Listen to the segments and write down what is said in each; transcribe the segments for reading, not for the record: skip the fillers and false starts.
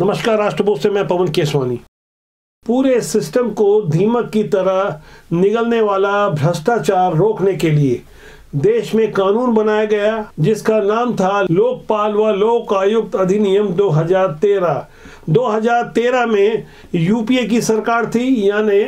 नमस्कार, राष्ट्रभोज से मैं पवन केसवानी। पूरे सिस्टम को दीमक की तरह निगलने वाला भ्रष्टाचार रोकने के लिए देश में कानून बनाया गया, जिसका नाम था लोकपाल व लोक आयुक्त अधिनियम 2013। 2013 में यूपीए की सरकार थी, यानी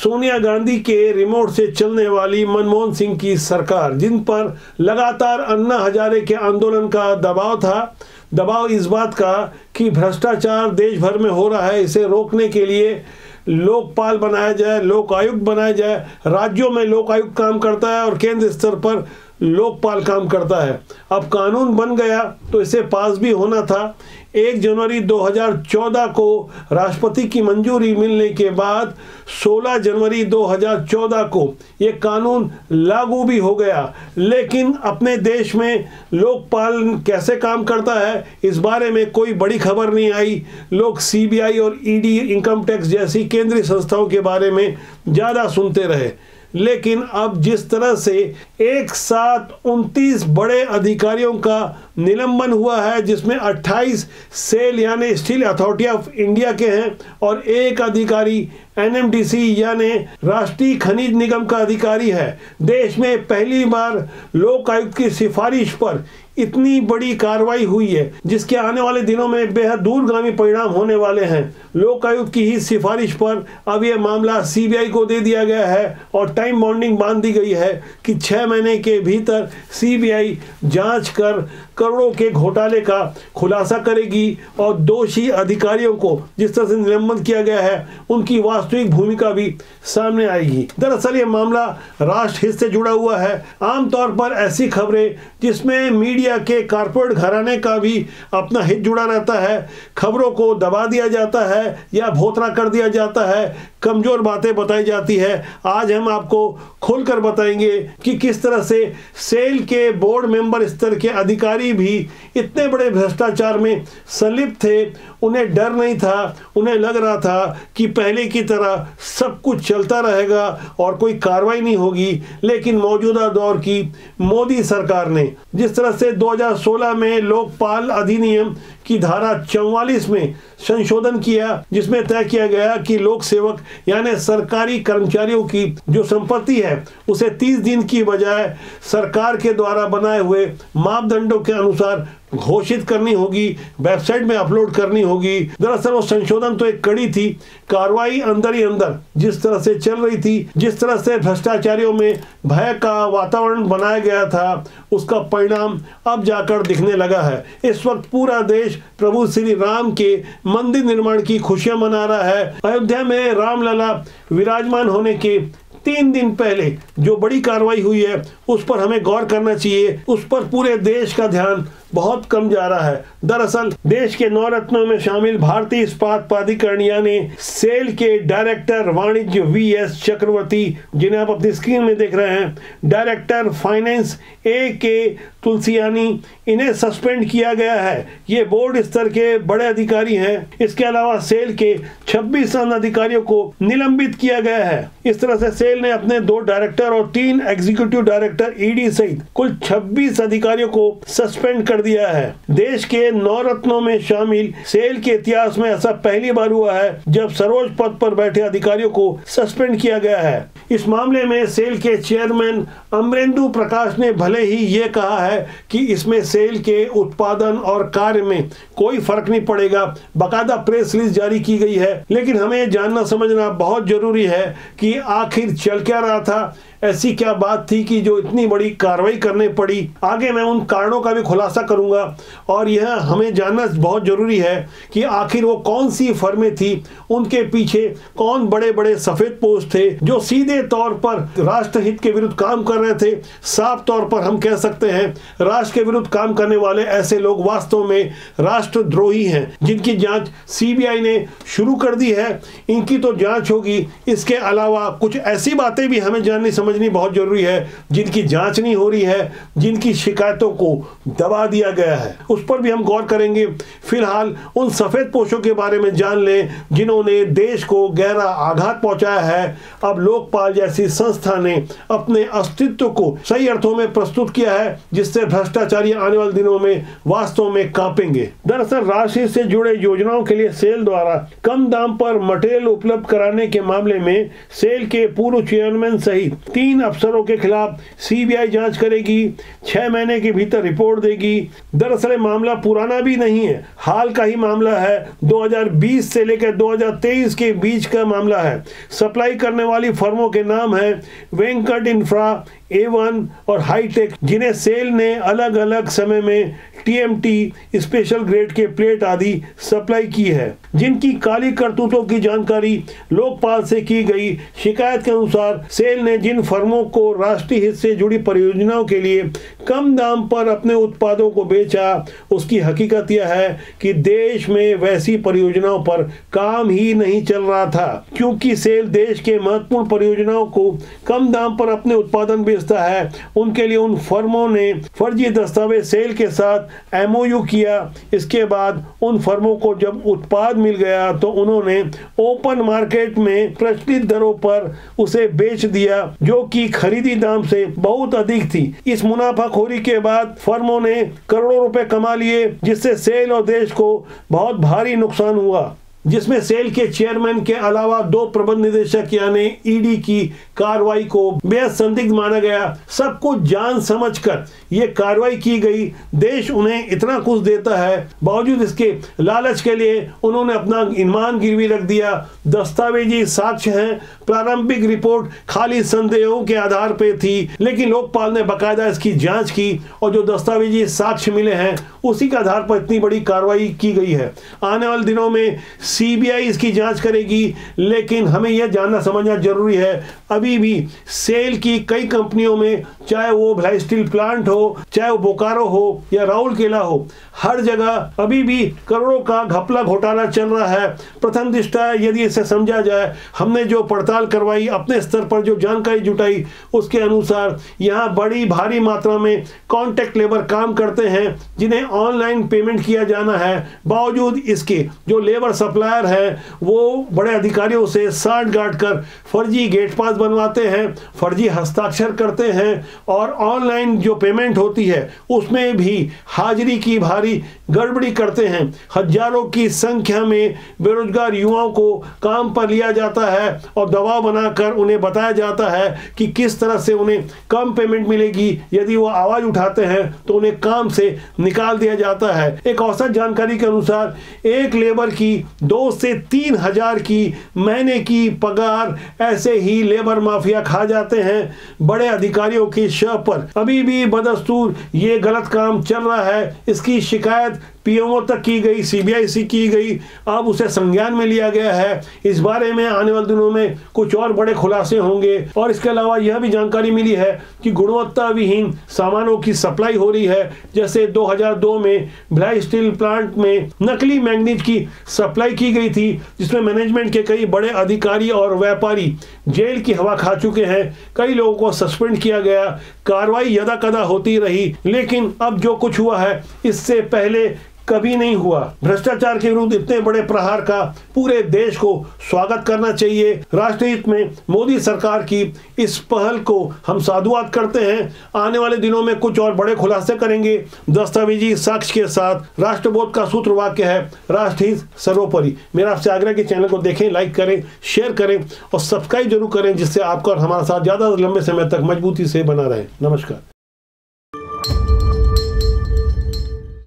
सोनिया गांधी के रिमोट से चलने वाली मनमोहन सिंह की सरकार, जिन पर लगातार अन्ना हजारे के आंदोलन का दबाव था। दबाव इस बात का कि भ्रष्टाचार देश भर में हो रहा है, इसे रोकने के लिए लोकपाल बनाया जाए, लोक आयुक्त बनाया जाए। राज्यों में लोक आयुक्त काम करता है और केंद्र स्तर पर लोकपाल काम करता है। अब कानून बन गया तो इसे पास भी होना था। 1 जनवरी 2014 को राष्ट्रपति की मंजूरी मिलने के बाद 16 जनवरी 2014 को ये कानून लागू भी हो गया। लेकिन अपने देश में लोकपाल कैसे काम करता है, इस बारे में कोई बड़ी खबर नहीं आई। लोग सीबीआई और ईडी, इनकम टैक्स जैसी केंद्रीय संस्थाओं के बारे में ज़्यादा सुनते रहे। लेकिन अब जिस तरह से एक साथ 29 बड़े अधिकारियों का निलंबन हुआ है, जिसमें 28 सेल यानी स्टील अथॉरिटी ऑफ इंडिया के हैं और एक अधिकारी एनएमडीसी यानी राष्ट्रीय खनिज निगम का अधिकारी है। देश में पहली बार लोक आयुक्त की सिफारिश पर इतनी बड़ी कार्रवाई हुई है, जिसके आने वाले दिनों में बेहद दूरगामी परिणाम होने वाले हैं। लोक आयुक्त की ही सिफारिश पर अब यह मामला सीबीआई को दे दिया गया है और टाइम बाउंडिंग बांध दी गई है कि 6 महीने के भीतर सीबीआई जांच कर करोड़ों के घोटाले का खुलासा करेगी और दोषी अधिकारियों को जिस तरह से निलंबन किया गया है, उनकी वास्तविक भूमिका भी सामने आएगी। दरअसल ये मामला राष्ट्रहित से जुड़ा हुआ है। आमतौर पर ऐसी खबरें जिसमें मीडिया के कारपोरेट घराने का भी अपना हित जुड़ा रहता है, खबरों को दबा दिया जाता है या भोतरा कर दिया जाता है, कमजोर बातें बताई जाती है। आज हम आपको खोलकर बताएंगे कि किस तरह से सेल के बोर्ड मेंबर स्तर के अधिकारी भी इतने बड़े भ्रष्टाचार में संलिप्त थे। उन्हें डर नहीं था, उन्हें लग रहा था कि पहले की तरह सब कुछ चलता रहेगा और कोई कार्रवाई नहीं होगी। लेकिन मौजूदा दौर की मोदी सरकार ने जिस तरह से 2016 में लोकपाल अधिनियम की धारा 44 में संशोधन किया, जिसमें तय किया गया कि लोक सेवक यानी सरकारी कर्मचारियों की जो संपत्ति है उसे 30 दिन की बजाय सरकार के द्वारा बनाए हुए मापदंडों के अनुसार घोषित करनी होगी, वेबसाइट में अपलोड करनी होगी। दरअसल वो संशोधन तो एक कड़ी थी, कार्रवाई अंदर ही अंदर जिस तरह से चल रही थी, जिस तरह से भ्रष्टाचारियों में भय का वातावरण बनाया गया था, उसका परिणाम अब जाकर दिखने लगा है। इस वक्त पूरा देश प्रभु श्री राम के मंदिर निर्माण की खुशियां मना रहा है। अयोध्या में रामलला विराजमान होने के 3 दिन पहले जो बड़ी कार्रवाई हुई है, उस पर हमें गौर करना चाहिए। उस पर पूरे देश का ध्यान बहुत कम जा रहा है। दरअसल देश के 9 रत्नों में शामिल भारतीय इस्पात प्राधिकरण यानी सेल के डायरेक्टर वाणिज्य वीएस चक्रवर्ती, जिन्हें आप अपनी स्क्रीन में देख रहे हैं, डायरेक्टर फाइनेंस के तुलसियानी, इन्हें सस्पेंड किया गया है। ये बोर्ड स्तर के बड़े अधिकारी हैं। इसके अलावा सेल के 26 अन्य अधिकारियों को निलंबित किया गया है। इस तरह से सेल ने अपने 2 डायरेक्टर और 3 एग्जीक्यूटिव डायरेक्टर ईडी सहित कुल 26 अधिकारियों को सस्पेंड कर दिया है। देश के 9 रत्नों में शामिल सेल के इतिहास में ऐसा पहली बार हुआ है जब सर्वोच्च पद पर बैठे अधिकारियों को सस्पेंड किया गया है। इस मामले में सेल के चेयरमैन अमरेंदु प्रकाश ने भले ही ये कहा है कि इसमें सेल के उत्पादन और कार्य में कोई फर्क नहीं पड़ेगा, बाकायदा प्रेस रिलीज जारी की गई है, लेकिन हमें जानना समझना बहुत जरूरी है कि आखिर चल क्या रहा था। ऐसी क्या बात थी कि जो इतनी बड़ी कार्रवाई करनी पड़ी। आगे मैं उन कारणों का भी खुलासा करूंगा और यह हमें जानना बहुत जरूरी है कि आखिर वो कौन सी फर्में थी, उनके पीछे कौन बड़े बड़े सफेद पोस्ट थे जो सीधे तौर पर राष्ट्रहित के विरुद्ध काम कर रहे थे। साफ तौर पर हम कह सकते हैं राष्ट्र के विरुद्ध काम करने वाले ऐसे लोग वास्तव में राष्ट्रद्रोही हैं, जिनकी जांच सीबीआई ने शुरू कर दी है। इनकी तो जांच होगी। इसके अलावा कुछ ऐसी बातें भी हमें जाननी समझनी बहुत जरूरी है, जिनकी जांच नहीं हो रही है, जिनकी शिकायतों को दबा दिया गया है, उस पर भी हम गौर करेंगे। फिलहाल उन सफेद पोशों के बारे में जान लें जिन्होंने देश को गहरा आघात पहुंचाया है। अब लोकपाल जैसी संस्था ने अपने अस्तित्व को सही अर्थों में प्रस्तुत किया है, जिससे भ्रष्टाचारी आने वाले दिनों में वास्तव में कांपेंगे। दरअसल राशि से जुड़े योजनाओं के लिए सेल द्वारा कम दाम पर मटेरियल उपलब्ध कराने के मामले में सेल के पूर्व चेयरमैन सहित 3 अफसरों के खिलाफ सीबीआई जांच करेगी, 6 महीने के भीतर रिपोर्ट देगी। दरअसल मामला पुराना भी नहीं है, हाल का ही मामला है। 2020 से लेकर 2023 के बीच का मामला है। सप्लाई करने वाली फर्मों के नाम है वेंकट इंफ्रा, A1 और हाईटेक, जिन्हें सेल ने अलग अलग समय में TMT स्पेशल ग्रेड के प्लेट आदि सप्लाई की है। जिनकी काली करतूतों की जानकारी लोकपाल से की गई शिकायत के अनुसार सेल ने जिन फर्मों को राष्ट्रीय हित से जुड़ी परियोजनाओं के लिए कम दाम पर अपने उत्पादों को बेचा, उसकी हकीकत यह है कि देश में वैसी परियोजनाओं पर काम ही नहीं चल रहा था। क्योंकि सेल देश के महत्वपूर्ण परियोजनाओं को कम दाम पर अपने उत्पादन बेचता है, उनके लिए उन फर्मों ने फर्जी दस्तावेज सेल के साथ MOU किया। इसके बाद उन फर्मों को जब उत्पाद मिल गया तो उन्होंने ओपन मार्केट में प्रचलित दरों पर उसे बेच दिया, जो कि खरीदी दाम से बहुत अधिक थी। इस मुनाफाखोरी के बाद फर्मों ने करोड़ों रुपए कमा लिए, जिससे सेल और देश को बहुत भारी नुकसान हुआ, जिसमें सेल के चेयरमैन के अलावा 2 प्रबंध निदेशक यानी ED की कार्रवाई को बेहद संदिग्ध माना गया। सब कुछ जान समझकर ये कार्रवाई की गई। देश उन्हें इतना कुछ देता है, बावजूद इसके लालच के लिए उन्होंने अपना ईमान गिरवी रख दिया। दस्तावेजी साक्ष्य हैं, प्रारंभिक रिपोर्ट खाली संदेहों के आधार पर थी, लेकिन लोकपाल ने बाकायदा इसकी जांच की और जो दस्तावेजी साक्ष्य मिले हैं उसी के आधार पर इतनी बड़ी कार्रवाई की गई है। आने वाले दिनों में सीबीआई इसकी जांच करेगी, लेकिन हमें यह जानना समझना जरूरी है, अभी भी सेल की कई कंपनियों में, चाहे वो भिलाई स्टील प्लांट हो, चाहे वो बोकारो हो या राउरकेला हो, हर जगह अभी भी करोड़ों का घपला घोटाला चल रहा है। प्रथम दृष्टया यदि इसे समझा जाए, हमने जो पड़ताल करवाई, अपने स्तर पर जो जानकारी जुटाई, उसके अनुसार यहाँ बड़ी भारी मात्रा में कॉन्ट्रैक्ट लेबर काम करते हैं, जिन्हें ऑनलाइन पेमेंट किया जाना है। बावजूद इसके जो लेबर सप्लायर है वो बड़े अधिकारियों से साठ गांठ कर फर्जी गेट पास बनवाते हैं, फर्जी हस्ताक्षर करते हैं और ऑनलाइन जो पेमेंट होती है उसमें भी हाजिरी की भारी गड़बड़ी करते हैं। हजारों की संख्या में बेरोजगार युवाओं को काम पर लिया जाता है और दबाव बनाकर उन्हें बताया जाता है कि किस तरह से उन्हें कम पेमेंट मिलेगी। यदि वो आवाज उठाते हैं तो उन्हें काम से निकाल दिया जाता है। एक औसत जानकारी के अनुसार एक लेबर की 2 से 3 हजार की महीने की पगार ऐसे ही लेबर माफिया खा जाते हैं। बड़े अधिकारियों की शह पर अभी भी बदस्तूर ये गलत काम चल रहा है। इसकी शिकायत PMO तक की गई, CBI से की गई, अब उसे संज्ञान में लिया गया है। इस बारे में आने वाले दिनों में कुछ और बड़े खुलासे होंगे। और इसके अलावा यह भी जानकारी मिली है कि गुणवत्ता विहीन सामानों की सप्लाई हो रही है। जैसे 2002 में भिलाई स्टील प्लांट में नकली मैग्नीज की सप्लाई की गई थी, जिसमें मैनेजमेंट के कई बड़े अधिकारी और व्यापारी जेल की हवा खा चुके हैं। कई लोगों को सस्पेंड किया गया, कार्रवाई यदा कदा होती रही, लेकिन अब जो कुछ हुआ है इससे पहले कभी नहीं हुआ। भ्रष्टाचार के विरुद्ध इतने बड़े प्रहार का पूरे देश को स्वागत करना चाहिए। राष्ट्रीय हित में मोदी सरकार की इस पहल को हम साधुवाद करते हैं। आने वाले दिनों में कुछ और बड़े खुलासे करेंगे दस्तावेजी साक्ष्य के साथ। राष्ट्रबोध का सूत्र वाक्य है, राष्ट्रहित सर्वोपरि। मेरा आपसे आग्रह कि चैनल को देखें, लाइक करें, शेयर करें और सब्सक्राइब जरूर करें, जिससे आपका और हमारा साथ ज्यादा लंबे समय तक मजबूती से बना रहे। नमस्कार।